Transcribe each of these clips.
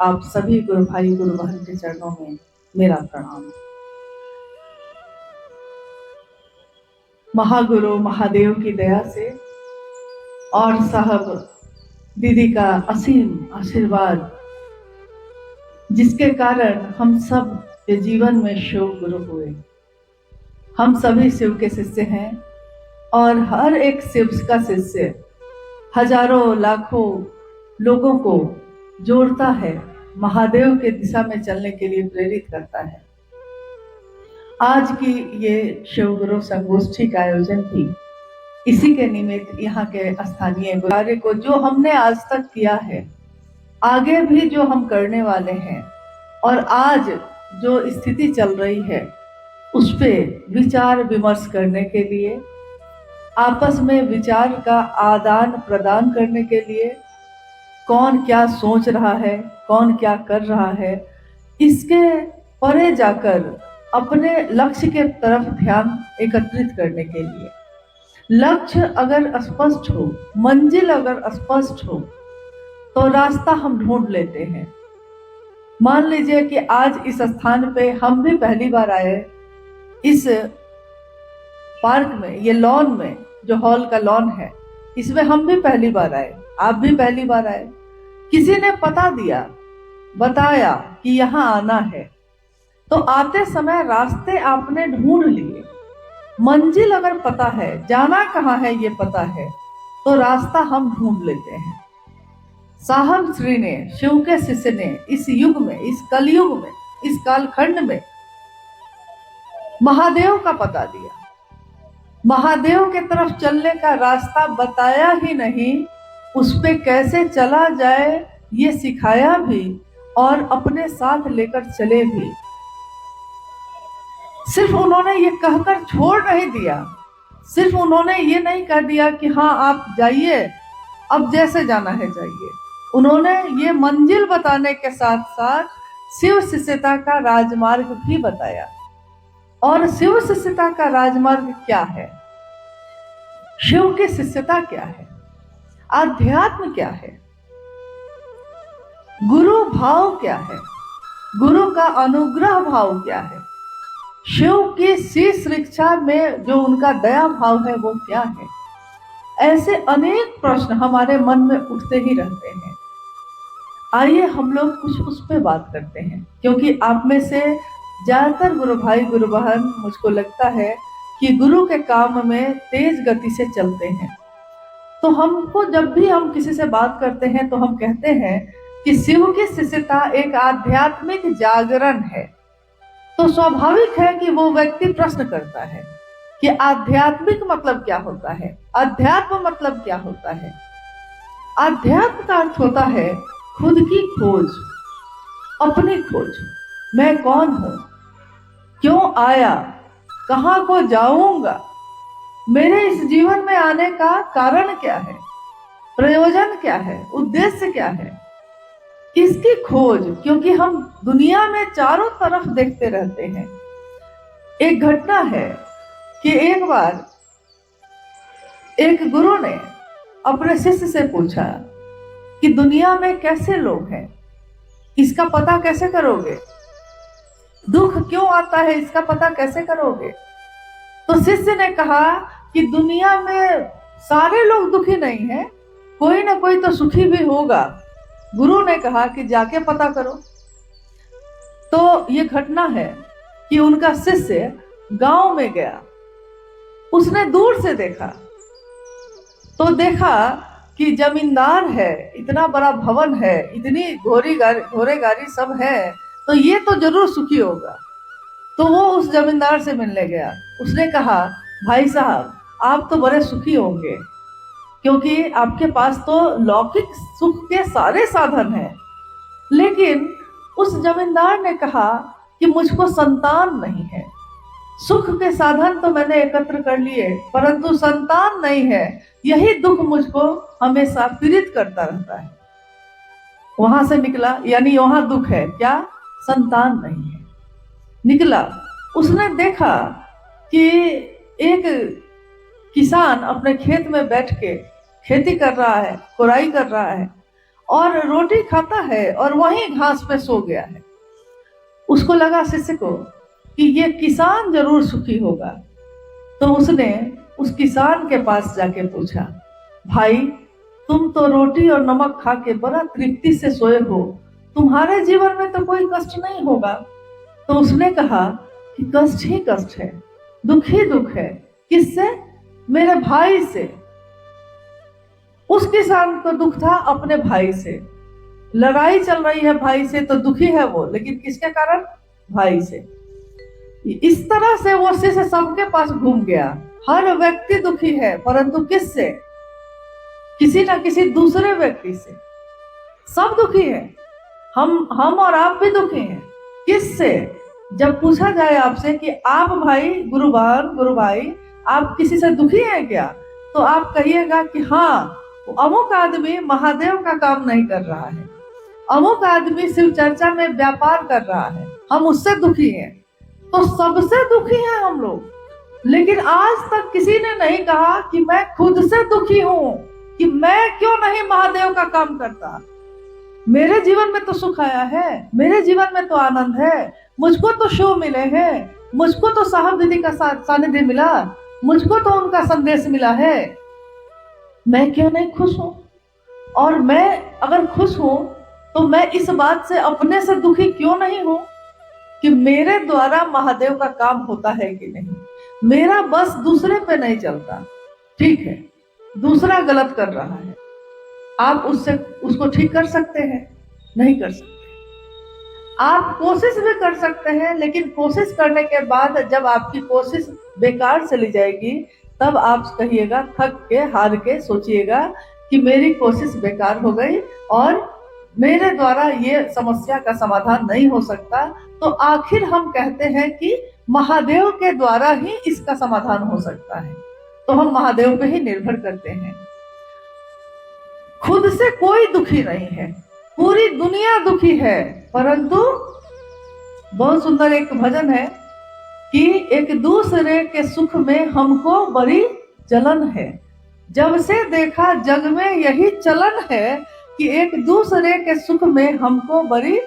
आप सभी गुरु भाई गुरु बहन के चरणों में मेरा प्रणाम। महागुरु महादेव की दया से और साहब दीदी का असीम आशीर्वाद, जिसके कारण हम सब के जीवन में शिव गुरु हुए। हम सभी शिव के शिष्य हैं और हर एक शिव का शिष्य हजारों लाखों लोगों को जोड़ता है, महादेव के दिशा में चलने के लिए प्रेरित करता है। आज की ये शिव गुरु संगोष्ठी का आयोजन थी, इसी के निमित्त यहाँ के स्थानीय कार्य को जो हमने आज तक किया है, आगे भी जो हम करने वाले हैं और आज जो स्थिति चल रही है उस पे विचार विमर्श करने के लिए, आपस में विचार का आदान प्रदान करने के लिए, कौन क्या सोच रहा है, कौन क्या कर रहा है, इसके परे जाकर अपने लक्ष्य के तरफ ध्यान एकत्रित करने के लिए। लक्ष्य अगर स्पष्ट हो, मंजिल अगर स्पष्ट हो, तो रास्ता हम ढूंढ लेते हैं। मान लीजिए कि आज इस स्थान पे हम भी पहली बार आए, इस पार्क में, ये लॉन में, जो हॉल का लॉन है, इसमें हम भी पहली बार आए, आप भी पहली बार आए। किसी ने पता दिया, बताया कि यहाँ आना है, तो आते समय रास्ते आपने ढूंढ लिए। मंजिल अगर पता है, जाना कहाँ है ये पता है, तो रास्ता हम ढूंढ लेते हैं। साहब श्री ने, शिव के शिष्य ने इस युग में, इस कलयुग में, इस कालखंड में महादेव का पता दिया, महादेव के तरफ चलने का रास्ता बताया ही नहीं, उस पे कैसे चला जाए ये सिखाया भी और अपने साथ लेकर चले भी। सिर्फ उन्होंने ये कहकर छोड़ नहीं दिया, सिर्फ उन्होंने ये नहीं कह दिया कि हाँ आप जाइए, अब जैसे जाना है जाइए। उन्होंने ये मंजिल बताने के साथ साथ शिव शिष्यता का राजमार्ग भी बताया। और शिव शिष्यता का राजमार्ग क्या है, शिव की शिष्यता क्या है, आध्यात्म क्या है, गुरु भाव क्या है, गुरु का अनुग्रह भाव क्या है, शिव की शीश शिक्षा में जो उनका दया भाव है वो क्या है। ऐसे अनेक प्रश्न हमारे मन में उठते ही रहते हैं। आइए हम लोग कुछ उस पे बात करते हैं, क्योंकि आप में से ज्यादातर गुरु भाई गुरु बहन, मुझको लगता है कि गुरु के काम में तेज गति से चलते हैं। तो हमको जब भी हम किसी से बात करते हैं तो हम कहते हैं कि शिव की शिष्यता एक आध्यात्मिक जागरण है। तो स्वाभाविक है कि वो व्यक्ति प्रश्न करता है कि आध्यात्मिक मतलब क्या होता है, अध्यात्म मतलब क्या होता है। अध्यात्म का अर्थ होता है खुद की खोज, अपनी खोज। मैं कौन हूं, क्यों आया, कहां को जाऊंगा, मेरे इस जीवन में आने का कारण क्या है, प्रयोजन क्या है, उद्देश्य क्या है, इसकी खोज। क्योंकि हम दुनिया में चारों तरफ देखते रहते हैं। एक घटना है कि एक बार एक गुरु ने अपने शिष्य से पूछा कि दुनिया में कैसे लोग हैं, इसका पता कैसे करोगे, दुख क्यों आता है इसका पता कैसे करोगे। तो शिष्य ने कहा कि दुनिया में सारे लोग दुखी नहीं हैं, कोई ना कोई तो सुखी भी होगा। गुरु ने कहा कि जाके पता करो। तो ये घटना है कि उनका शिष्य गांव में गया, उसने दूर से देखा तो देखा कि जमींदार है, इतना बड़ा भवन है, इतनी घोड़े गाड़ी सब है, तो ये तो जरूर सुखी होगा। तो वो उस जमींदार से मिलने गया। उसने कहा, भाई साहब आप तो बड़े सुखी होंगे, क्योंकि आपके पास तो लौकिक सुख के सारे साधन हैं। लेकिन उस जमींदार ने कहा कि मुझको संतान नहीं है, सुख के साधन तो मैंने एकत्र कर लिए, परंतु संतान नहीं है, यही दुख मुझको हमेशा पीड़ित करता रहता है। वहां से निकला, यानी वहां दुख है क्या, संतान नहीं है। निकला, उसने देखा कि एक किसान अपने खेत में बैठ के खेती कर रहा है, कोराई कर रहा है, और रोटी खाता है और वहीं घास पे सो गया है। उसको लगा शिष्य को कि ये किसान जरूर सुखी होगा। तो उसने उस किसान के पास जाके पूछा, भाई तुम तो रोटी और नमक खा के बड़ा तृप्ति से सोए हो, तुम्हारे जीवन में तो कोई कष्ट नहीं होगा। तो उसने कहा कि कष्ट ही कष्ट है, दुख ही दुख है। किससे? मेरे भाई से। उस किसान को दुख था अपने भाई से, लड़ाई चल रही है भाई से, तो दुखी है वो, लेकिन किसके कारण? भाई से। इस तरह से वो शिष्य सबके पास घूम गया। हर व्यक्ति दुखी है, परंतु किससे? किसी ना किसी दूसरे व्यक्ति से। सब दुखी है, हम और आप भी दुखी हैं। किससे? जब पूछा जाए आपसे कि आप भाई गुरु भाई आप किसी से दुखी हैं क्या, तो आप कहिएगा कि हाँ, अमुक आदमी महादेव का काम नहीं कर रहा है, अमुक आदमी शिव चर्चा में व्यापार कर रहा है, हम उससे दुखी हैं। तो सबसे दुखी हैं हम लोग, लेकिन आज तक किसी ने नहीं कहा कि मैं खुद से दुखी हूं, कि मैं क्यों नहीं महादेव का काम करता। मेरे जीवन में तो सुख आया है, मेरे जीवन में तो आनंद है, मुझको तो शो मिले हैं, मुझको तो साहब दीदी का सानिध्य मिला, मुझको तो उनका संदेश मिला है, मैं क्यों नहीं खुश हूं? और मैं अगर खुश हूं तो मैं इस बात से अपने से दुखी क्यों नहीं हूं कि मेरे द्वारा महादेव का काम होता है कि नहीं। मेरा बस दूसरे पे नहीं चलता। ठीक है, दूसरा गलत कर रहा है, आप उसको ठीक कर सकते हैं? नहीं कर सकते। आप कोशिश भी कर सकते हैं, लेकिन कोशिश करने के बाद जब आपकी कोशिश बेकार चली जाएगी, तब आप कहिएगा, थक के हार के सोचिएगा कि मेरी कोशिश बेकार हो गई और मेरे द्वारा ये समस्या का समाधान नहीं हो सकता। तो आखिर हम कहते हैं कि महादेव के द्वारा ही इसका समाधान हो सकता है, तो हम महादेव पे ही निर्भर करते हैं। खुद से कोई दुखी नहीं है, पूरी दुनिया दुखी है, परंतु बहुत सुंदर एक भजन है कि एक दूसरे के सुख में हमको बड़ी जलन है। जब से देखा जग में यही चलन है कि एक दूसरे के सुख में हमको बड़ी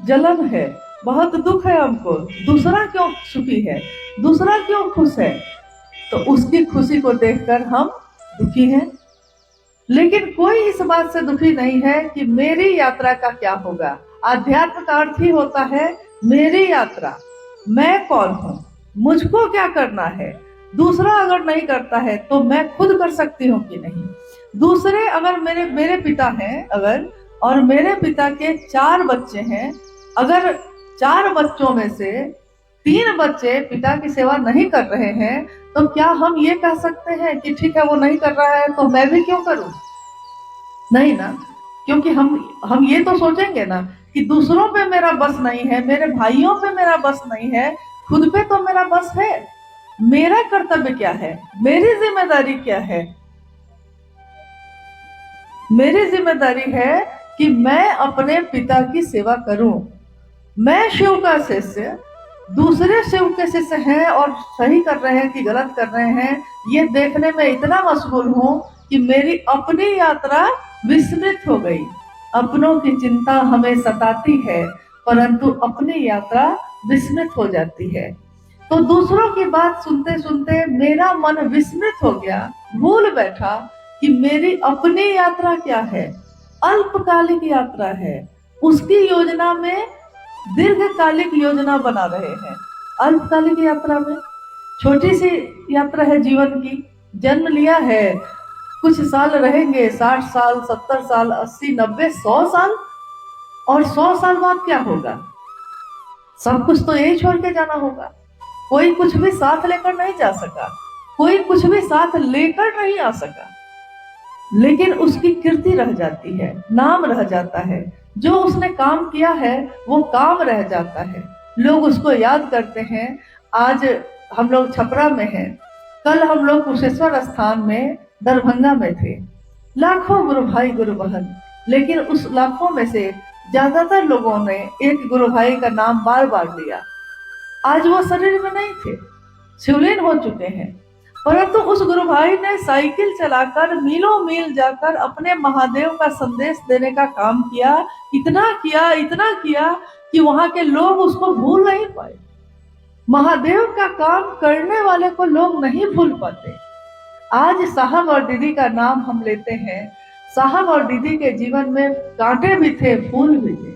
जलन है, बहुत दुख है हमको। दूसरा क्यों सुखी है, दूसरा क्यों खुश है, तो उसकी खुशी को देखकर हम दुखी हैं। लेकिन कोई इस बात से दुखी नहीं है कि मेरी यात्रा का क्या होगा। आध्यात्म का अर्थ ही होता है मेरी यात्रा, मैं कौन हूँ, मुझको क्या करना है। दूसरा अगर नहीं करता है तो मैं खुद कर सकती हूँ कि नहीं। दूसरे अगर मेरे पिता हैं अगर, और मेरे पिता के 4 बच्चे हैं, अगर 4 बच्चों में से 3 बच्चे पिता की सेवा नहीं कर रहे हैं, तो क्या हम ये कह सकते हैं कि ठीक है वो नहीं कर रहा है तो मैं भी क्यों करूं? नहीं ना, क्योंकि हम ये तो सोचेंगे ना कि दूसरों पे मेरा बस नहीं है, मेरे भाइयों पे मेरा बस नहीं है, खुद पे तो मेरा बस है। मेरा कर्तव्य क्या है, मेरी जिम्मेदारी क्या है? मेरी जिम्मेदारी है कि मैं अपने पिता की सेवा करूं। मैं शिव का शिष्य, दूसरे शिव के शिष्य हैं और सही कर रहे हैं कि गलत कर रहे हैं, ये देखने में इतना मशगूल हूं कि मेरी अपनी यात्रा विस्मृत हो गई। अपनों की चिंता हमें सताती है, परंतु अपनी यात्रा विस्मृत हो जाती है। तो दूसरों की बात सुनते सुनते मेरा मन विस्मृत हो गया, भूल बैठा कि मेरी अपनी यात्रा क्या है, अल्पकालिक यात्रा है। उसकी योजना में दीर्घकालिक योजना बना रहे हैं। अल्पकालिक यात्रा में छोटी सी यात्रा है जीवन की, जन्म लिया है, कुछ साल रहेंगे, 60 साल, 70 साल, 80, 90, 100 साल, और 100 साल बाद क्या होगा? सब कुछ तो यही छोड़ के जाना होगा। कोई कुछ भी साथ लेकर नहीं जा सका, कोई कुछ भी साथ लेकर नहीं आ सका, लेकिन उसकी कीर्ति रह जाती है, नाम रह जाता है। जो उसने काम किया है वो काम रह जाता है, लोग उसको याद करते हैं। आज हम लोग छपरा में हैं, कल हम लोग कुशेश्वर स्थान में दरभंगा में थे। लाखों गुरु भाई गुरु बहन, लेकिन उस लाखों में से ज्यादातर लोगों ने एक गुरु भाई का नाम बार बार लिया। आज वो शरीर में नहीं थे, शिवलीन हो चुके हैं। परंतु उस गुरु भाई ने साइकिल चलाकर मीलों मील जाकर अपने महादेव का संदेश देने का काम किया। इतना किया कि वहां के लोग उसको भूल नहीं पाए। महादेव का काम करने वाले को लोग नहीं भूल पाते। आज साहब और दीदी का नाम हम लेते हैं। साहब और दीदी के जीवन में कांटे भी थे, फूल भी थे।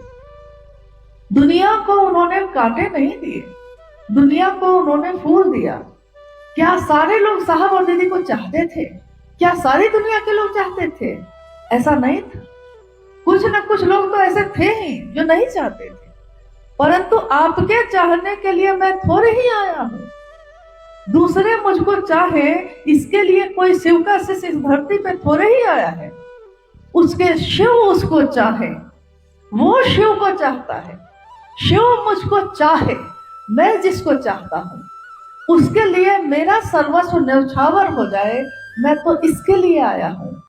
दुनिया को उन्होंने कांटे नहीं दिए, दुनिया को उन्होंने फूल दिया। क्या सारे लोग साहब और दीदी को चाहते थे? क्या सारी दुनिया के लोग चाहते थे? ऐसा नहीं था। कुछ न कुछ लोग तो ऐसे थे ही जो नहीं चाहते थे। परंतु आपके चाहने के लिए मैं थोड़े ही आया हूं। दूसरे मुझको चाहे, इसके लिए कोई शिव का शिष्य इस धरती पे थोड़े ही आया है। उसके शिव उसको चाहे, वो शिव को चाहता है। शिव मुझको चाहे, मैं जिसको चाहता हूं, उसके लिए मेरा सर्वस्व न्यौछावर हो जाए, मैं तो इसके लिए आया हूं।